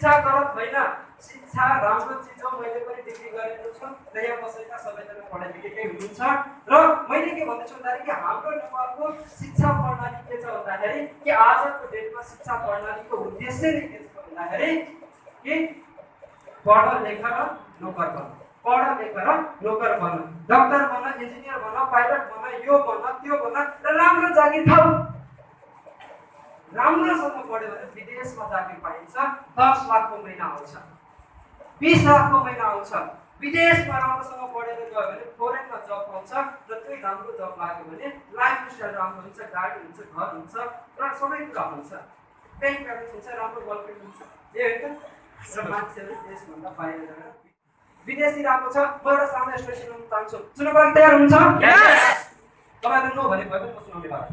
शिक्षा गलत होइन, शिक्षा राम्रो चिज हो। मैले पनि डिग्री गरेको छु र यहाँ बसेका सबैजना पढाइ लेखेकै हुनुहुन्छ र मैले के भन्दैछु भन्दाखेरि कि हाम्रो नेपालको शिक्षा प्रणाली के छ भन्दाखेरि कि आजको डेटमा शिक्षा प्रणालीको उद्देश्य नै के छ भन्दाखेरि कि पढ लेख र नोकर बन, पढ लेख र नोकर बन, डाक्टर बन, इन्जिनियर बन, पाइलट बन, यो बन त्यो बन र राम्रो जागिर खाऊ। राम्रोसँग पढ्यो भने विदेशमा जागिर पाइन्छ, 10 लाखको महिना आउँछ, 20 लाखको महिना आउँछ। विदेशमा राम्रोसँग पढेर गयो भने फरेनमा जब पाउँछ र त्यही राम्रो जब लाग्यो भने लाइफस्टाइल राम्रो हुन्छ, गाडी हुन्छ, घर हुन्छ र सबै कुरा हुन्छ, ब्याङ्क ब्यालेन्स हुन्छ, राम्रो गर्लफ्रेन्ड हुन्छ। यो होइन र मान्छेले देशभन्दा बाहिर गएर विदेशतिर आएको छ। म एउटा सानो स्टोरी सुनाउन चाहन्छु, सुन्नको लागि तयार हुन्छ? तपाईँले नो भने भयो म सुनाउने भयो।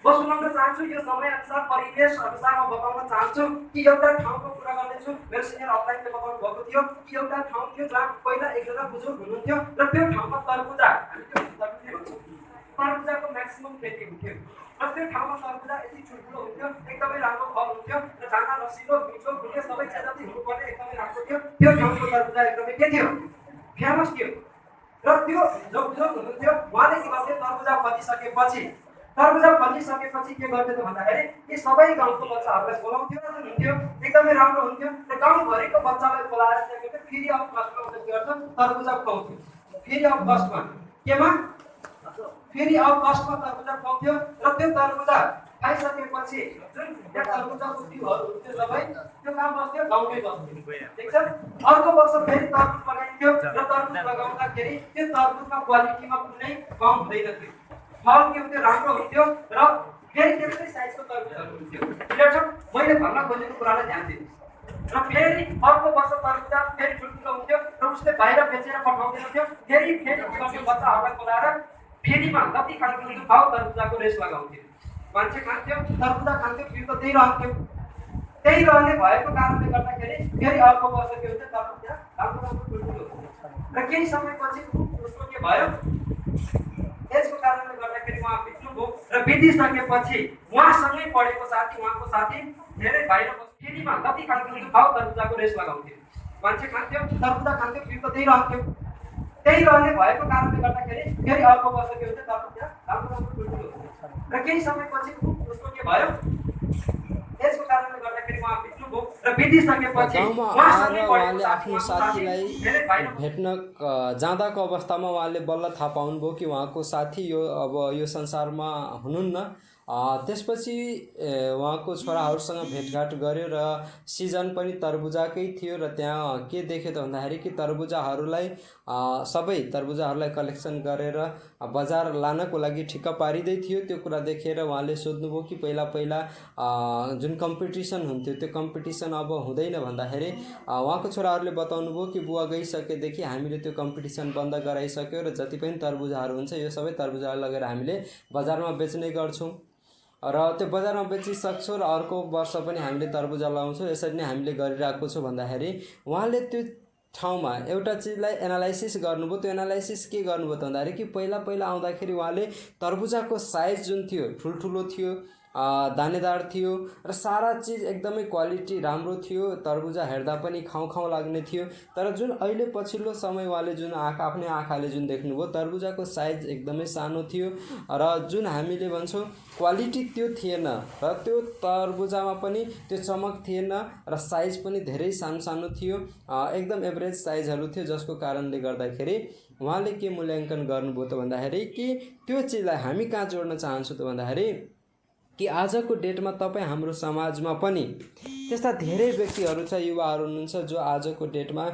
म सुनाउन चाहन्छु, यो समय अनुसार परिवेश अनुसार म बताउन चाहन्छु कि एउटा ठाउँको कुरा गर्दैछु। मेरो सिनियर अफलाइनले बताउनु भएको थियो कि एउटा ठाउँ थियो जहाँ पहिला एकजना बुजुर्ग हुनुहुन्थ्यो र त्यो ठाउँमा तरबुजा, हामी त्यो तरबुजा भन्छौँ, तरबुजाको म्याक्सिमम खेती हुन्थ्यो र त्यो ठाउँमा तरबुजा यति ठुल्ठुलो हुन्थ्यो, एकदमै राम्रो फल हुन्थ्यो र दाना रसिलो मिठो गुलियो सबै चिज जति हुनुपर्ने एकदमै राम्रो थियो। त्यो ठाउँको तरबुजा एकदमै के थियो, फेमस थियो। र त्यो जो बुजुर्ग हुनुहुन्थ्यो उहाँले के गर्थे, तरबुजा फलिसकेपछि के गर्थे त भन्दाखेरि यी सबै गाउँको बच्चाहरूलाई बोलाउँथ्यो र हुन्थ्यो एकदमै राम्रो हुन्थ्यो र गाउँभरिको बच्चालाई बोलाएर चाहिँ के फ्री अफ कस्टमा के गर्छ, तरबुजा खुवाउँथ्यो। फ्री अफ कस्टमा केमा, फ्री अफ कस्टमा तरबुजा खुवाउँथ्यो र त्यो तरबुजा खाइसकेपछि जुन त्यहाँ तरबुजाको बिउहरू हुन्थ्यो सबै त्यो काम बस्थ्यो, गाउँकै बस्थ्यो। ठिक छ। अर्को वर्ष फेरि तरबुज लगाइन्थ्यो र तरबुज लगाउँदाखेरि त्यो तरबुजमा क्वालिटीमा कुनै कम हुँदैन थियो, फल के हुन्थ्यो, राम्रो हुन्थ्यो र फेरि त्यस्तै साइजको तरबुजहरू हुन्थ्यो। क्लियर छ? मैले भन्न खोजेको कुरालाई ध्यान दिनुहोस्। र फेरि अर्को वर्ष तरबुजा फेरि ठुल्ठुलो हुन्थ्यो र उसले बाहिर बेचेर पठाउँदैन थियो। फेरि त्यो बच्चाहरूलाई बोलाएर फेरिमा कति खान्थ्यो भाउ तरबुजाको रेस लगाउँथ्यो। मान्छे खान्थ्यो, तरबुजा खान्थ्यो, बिउ त त्यही रहन्थ्यो। त्यही रहने भएको कारणले गर्दाखेरि फेरि अर्को वर्ष के हुन्छ, तरबुजा राम्रो ठुल्ठुलो हुन्छ र केही समयपछि उसको के भयो, यसको कारणले गर्दाखेरि उहाँ बित्नुभयो र बितिसकेपछि उहाँसँगै पढेको साथी, उहाँको साथी धेरै बाहिर फेरिमा कति खान्थ्यो भाउ तरबुजाको रेस लगाउँथ्यो। मान्छे खान्थ्यो, तरबुजा खान्थ्यो, बिउ त त्यही रहन्थ्यो। त्यही रहने भएको कारणले गर्दाखेरि फेरि अर्को वर्ष के हुन्छ, तरबुजा राम्रो ठुल्ठुलो हुन्छ र केही समयपछि उसको के भयो, यसको कारणले गर्दाखेरि उहाँ बित्नुभयो र बितिसकेपछि उहाँले आफ्नो साथीलाई भेट्न जाँदाको अवस्थामा उहाँले बल्ल थाहा पाउनुभयो कि उहाँको साथी यो संसारमा हुनुहुन्न। त्यसपछि उहाँको छोराहरूसँग भेटघाट गर्यो र सिजन पनि तरबुजाकै थियो र त्यहाँ के देख्यो त भन्दाखेरि कि तरबुजाहरूलाई सबै तरबुजाहरूलाई कलेक्सन गरेर बजार लानको लागि ठिक्क पारिँदै थियो। त्यो कुरा देखेर उहाँले सोध्नुभयो कि पहिला जुन कम्पिटिसन हुन्थ्यो त्यो कम्पिटिसन अब हुँदैन भन्दाखेरि उहाँको छोराहरूले बताउनु भयो कि बुवा गइसकेदेखि हामीले त्यो कम्पिटिसन बन्द गराइसक्यो र जति पनि तरबुजाहरू हुन्छ यो सबै तरबुजाहरू लगेर हामीले बजारमा बेच्ने गर्छौँ र त्यो बजारमा बेचिसक्छौँ र अर्को वर्ष पनि हामीले तरबुजा लगाउँछौँ। यसरी नै हामीले गरिरहेको छौँ भन्दाखेरि उहाँले त्यो ठाउँमा एउटा चिजलाई एनालाइसिस गर्नुभयो। त्यो एनालाइसिस के गर्नुभयो त भन्दाखेरि कि पहिला आउँदाखेरि उहाँले तरबुजाको साइज जुन थियो ठुल्ठुलो थियो, दानेदार थियो र सारा चिज एकदमै क्वालिटी राम्रो थियो। तरबुजा हेर्दा पनि खाउँ लाग्ने थियो। तर जुन अहिले पछिल्लो समय उहाँले जुन आफ्नै आँखाले जुन देख्नुभयो तरबुजाको साइज एकदमै सानो थियो र जुन हामीले भन्छौँ क्वालिटी त्यो थिएन र त्यो तरबुजामा पनि त्यो चमक थिएन र साइज पनि धेरै सानो थियो, एकदम एभरेज साइजहरू थियो। जसको कारणले गर्दाखेरि उहाँले के मूल्याङ्कन गर्नुभयो त भन्दाखेरि कि त्यो चिजलाई हामी कहाँ जोड्न चाहन्छु त भन्दाखेरि कि आजको डेटमा तपाईँ हाम्रो समाजमा पनि त्यस्ता धेरै व्यक्तिहरू छ, युवाहरू हुनुहुन्छ जो आजको डेटमा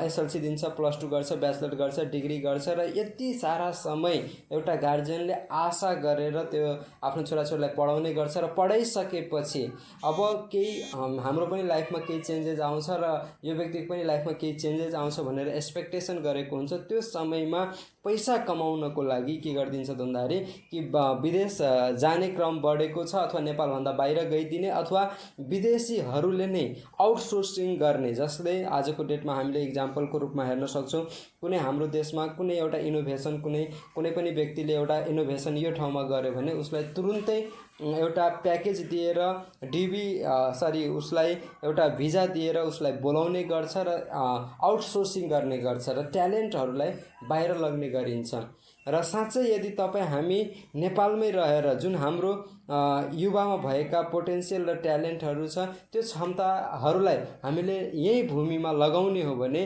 एसएलसी दिन्छ, +2 गर्छ, ब्याचलर गर्छ, डिग्री गर्छ र यति सारा समय एउटा गार्जियनले आशा गरेर त्यो आफ्नो छोराछोरीलाई पढाउने गर्छ र पढाइसकेपछि अब केही हाम्रो पनि लाइफमा केही चेन्जेस आउँछ र यो व्यक्तिको पनि लाइफमा केही चेन्जेस आउँछ भनेर एक्सपेक्टेसन गरेको हुन्छ। त्यो समयमा पैसा कमाउनको लागि के गरिदिन्छ त भन्दाखेरि कि विदेश जाने क्रम बढेको भएको छ अथवा नेपालभन्दा बाहिर गइदिने अथवा विदेशीहरूले नै आउटसोर्सिङ गर्ने, जसले आजको डेटमा हामीले इक्जाम्पलको रूपमा हेर्न सक्छौँ। कुनै हाम्रो देशमा कुनै एउटा इनोभेसन कुनै पनि व्यक्तिले एउटा इनोभेसन यो ठाउँमा गर्यो भने उसलाई तुरुन्तै एउटा प्याकेज दिएर उसलाई एउटा भिजा दिएर उसलाई बोलाउने गर्छ र आउटसोर्सिङ गर्ने गर्छ र ट्यालेन्टहरूलाई बाहिर लग्ने गरिन्छ। र साँच्चै यदि हामी नेपालमै रहेर जुन हाम्रो युवामा भएका पोटेन्सियल र ट्यालेन्टहरू छ त्यो क्षमताहरूलाई हामीले यही भूमिमा लगाउने हो भने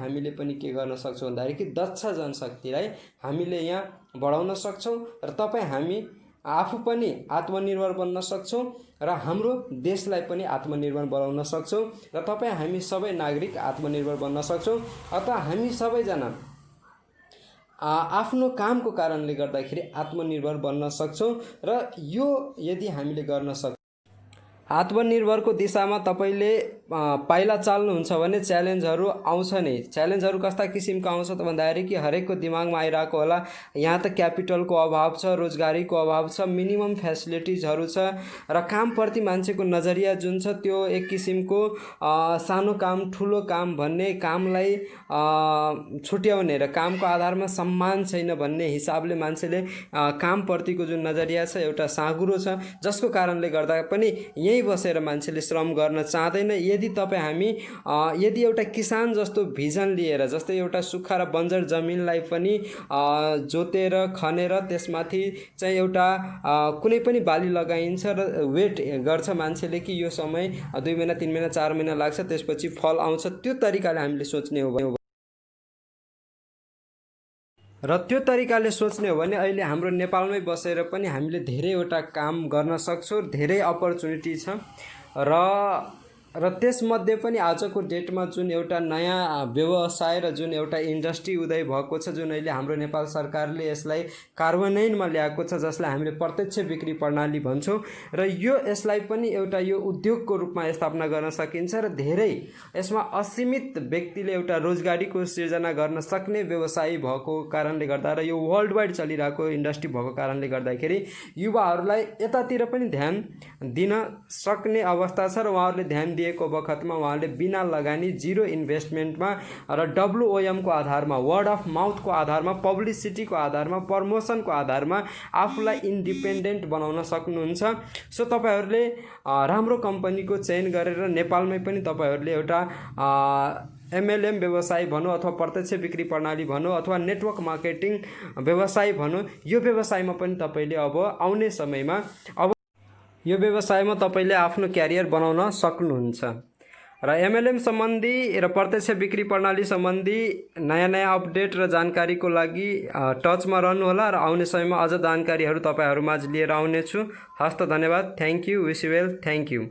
हामीले पनि के गर्न सक्छौँ भन्दाखेरि कि दक्ष जनशक्तिलाई हामीले यहाँ बढाउन सक्छौँ र हामी आफू पनि आत्मनिर्भर बन्न सक्छौँ र हाम्रो देशलाई पनि आत्मनिर्भर बनाउन सक्छौँ र हामी सबै नागरिक आत्मनिर्भर बन्न सक्छौँ। अतः हामी सबैजना आफ्नो कामको कारणले गर्दाखेरि आत्मनिर्भर बन्न सक्छौँ र यो यदि हामीले गर्न सक्छौँ आत्मनिर्भरको दिशामा तपाईले पाइला चाल्नुहुन्छ भने च्यालेन्जहरू आउँछ नै। च्यालेन्जहरू कस्ता किसिमको आउँछ त भन्दाखेरि कि हरेकको दिमागमा आइरहेको होला, यहाँ त क्यापिटलको अभाव छ, रोजगारीको अभाव छ, मिनिमम फ्यासिलिटिजहरू छ र कामप्रति मान्छेको नजरिया जुन छ त्यो एक किसिमको सानो काम ठुलो काम भन्ने, कामलाई छुट्याउने र कामको आधारमा सम्मान छैन भन्ने हिसाबले मान्छेले कामप्रतिको जुन नजरिया छ एउटा साँघुरो छ, जसको कारणले गर्दा पनि यही बसेर मान्छेले श्रम गर्न चाहँदैन। यदि हामी यदि एउटा किसान जस्तो भिजन लिएर, जस्तै एउटा सुक्खा र बन्जर जमिनलाई पनि जोतेर खनेर त्यसमाथि चाहिँ एउटा कुनै पनि बाली लगाइन्छ र वेट गर्छ मान्छेले कि यो समय 2 महिना 3 महिना 4 महिना लाग्छ त्यसपछि फल आउँछ, त्यो तरिकाले हामीले सोच्ने हो भने अहिले हाम्रो नेपालमै बसेर पनि हामीले धेरैवटा काम गर्न सक्छौँ, धेरै अपर्च्युनिटी छ र त्यसमध्ये पनि आजको डेटमा जुन एउटा नयाँ व्यवसाय र जुन एउटा इन्डस्ट्री उदय भएको छ, जुन अहिले हाम्रो नेपाल सरकारले यसलाई कार्यान्वयनमा ल्याएको छ, जसलाई हामीले प्रत्यक्ष बिक्री प्रणाली भन्छौँ र यसलाई पनि एउटा यो उद्योगको रूपमा स्थापना गर्न सकिन्छ र धेरै यसमा असीमित व्यक्तिले एउटा रोजगारीको सिर्जना गर्न सक्ने व्यवसाय भएको कारणले गर्दा र यो वर्ल्ड वाइड चलिरहेको इन्डस्ट्री भएको कारणले गर्दाखेरि युवाहरूलाई यतातिर पनि ध्यान दिन सक्ने अवस्था छ र उहाँहरूले ध्यान दिएको बखतमा उहाँले बिना लगानी जिरो इन्भेस्टमेन्टमा र WOM को आधारमा, वर्ड अफ माउथको आधारमा, पब्लिसिटीको आधारमा, प्रमोसनको आधारमा आफूलाई इन्डिपेन्डेन्ट बनाउन सक्नुहुन्छ। सो तपाईहरूले राम्रो कम्पनीको चयन गरेर नेपालमै पनि तपाईहरूले एउटा MLM व्यवसाय भनौँ अथवा प्रत्यक्ष बिक्री प्रणाली भनौँ अथवा नेटवर्क मार्केटिङ व्यवसाय भनौँ, यो व्यवसायमा पनि तपाईले अब आउने समयमा यो व्यवसायमा तपाईले आफ्नो क्यारियर बनाउन सक्नुहुन्छ। र MLM सम्बन्धी र प्रत्यक्ष बिक्री प्रणाली सम्बन्धी नयाँ अपडेट र जानकारीको लागि टचमा रहनुहोला र आउने समयमा अझ जानकारीहरू तपाईहरुमाझ लिएर आउनेछु। हस्त धन्यवाद। Thank you. Wish you well. Thank you.